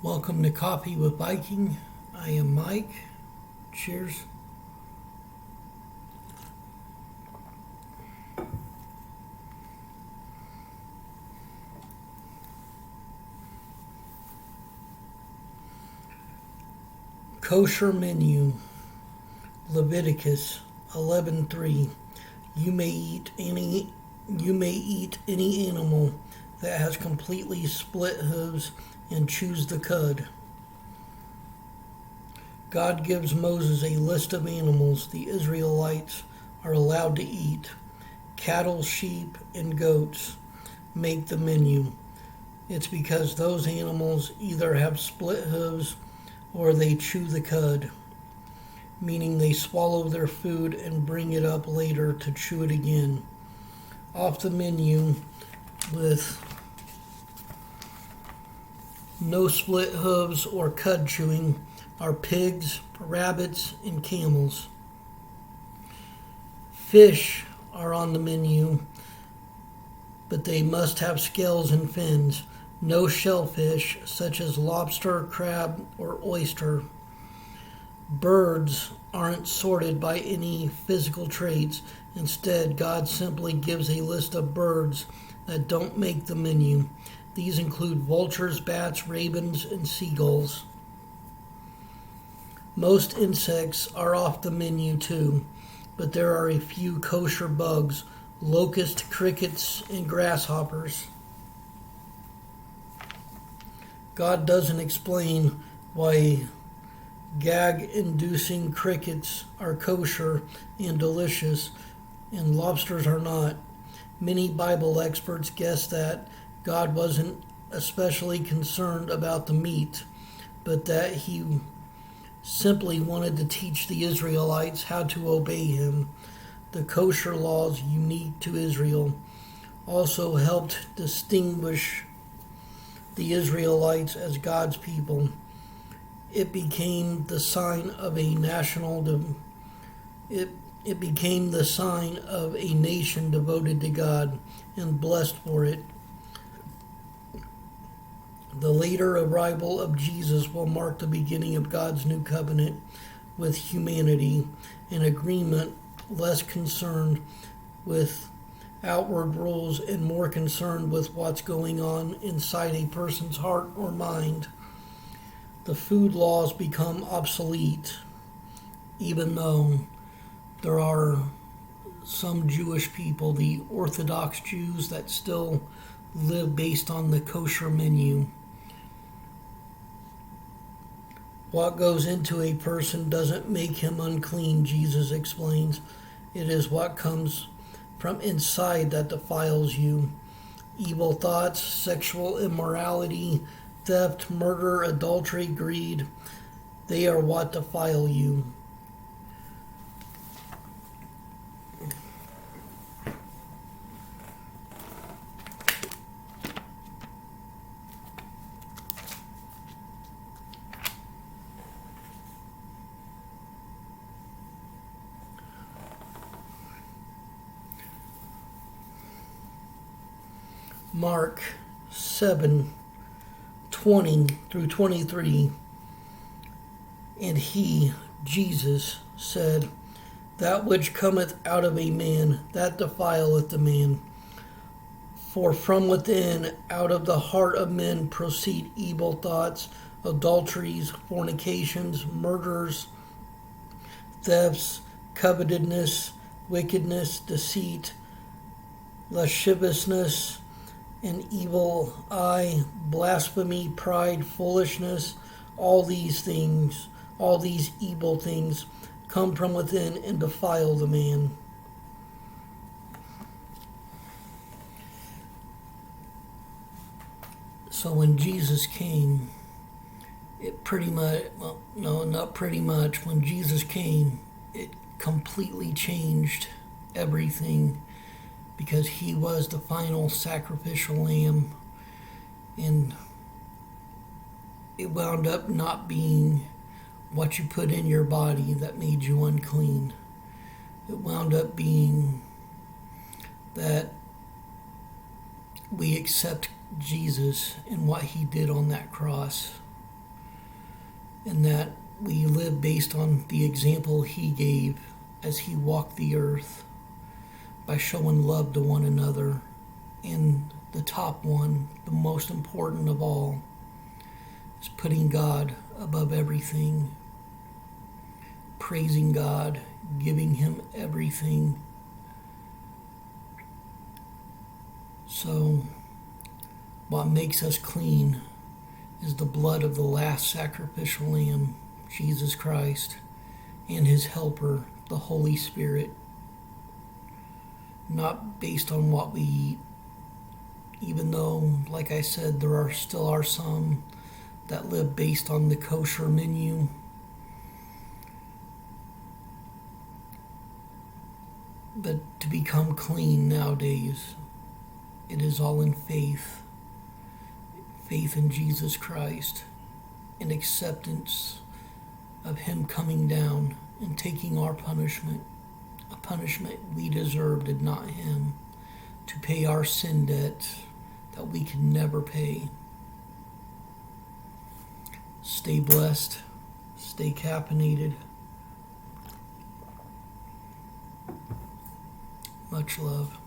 Welcome to Coffee with Viking. I am Mike. Cheers. Kosher Menu, Leviticus 11:3. You may eat any animal that has completely split hooves and chews the cud. God gives Moses a list of animals the Israelites are allowed to eat. Cattle, sheep, and goats make the menu. It's because those animals either have split hooves or they chew the cud, meaning they swallow their food and bring it up later to chew it again. Off the menu with no split hooves or cud chewing are pigs, rabbits, and camels. Fish are on the menu, but they must have scales and fins. No shellfish, such as lobster, crab, or oyster. Birds aren't sorted by any physical traits. Instead, God simply gives a list of birds that don't make the menu. These include vultures, bats, ravens, and seagulls. Most insects are off the menu too, but there are a few kosher bugs: locusts, crickets, and grasshoppers. God doesn't explain why gag-inducing crickets are kosher and delicious and lobsters are not. Many Bible experts guess that God wasn't especially concerned about the meat, but that he simply wanted to teach the Israelites how to obey him. The kosher laws unique to Israel also helped distinguish the Israelites as God's people. It became the sign of a it became the sign of a nation devoted to God and blessed for it. The later arrival of Jesus will mark the beginning of God's new covenant with humanity, an agreement less concerned with outward rules and more concerned with what's going on inside a person's heart or mind. The food laws become obsolete, even though there are some Jewish people, the Orthodox Jews, that still live based on the kosher menu. What goes into a person doesn't make him unclean, Jesus explains. It is what comes from inside that defiles you. Evil thoughts, sexual immorality, theft, murder, adultery, greed, they are what defile you. Mark 7:20 through 23. And he, Jesus, said, That which cometh out of a man, that defileth a man. For from within, out of the heart of men, proceed evil thoughts, adulteries, fornications, murders, thefts, covetousness, wickedness, deceit, lasciviousness, an evil eye, blasphemy, pride, foolishness. All these evil things come from within and defile the man. So when Jesus came, when Jesus came, it completely changed everything, because he was the final sacrificial lamb, and it wound up not being what you put in your body that made you unclean. It wound up being that we accept Jesus and what he did on that cross. and that we live based on the example he gave as he walked the earth by showing love to one another. And the top one, the most important of all, is putting God above everything, praising God, giving him everything. So, what makes us clean is the blood of the last sacrificial lamb, Jesus Christ, and his helper, the Holy Spirit. Not based on what we eat, even though, like I said, there still are some that live based on the Kosher Menu. But to become clean nowadays, it is all in faith. Faith in Jesus Christ, and acceptance of him coming down and taking our punishment, a punishment we deserved and not him, to pay our sin debt that we can never pay. Stay blessed, stay caffeinated. Much love.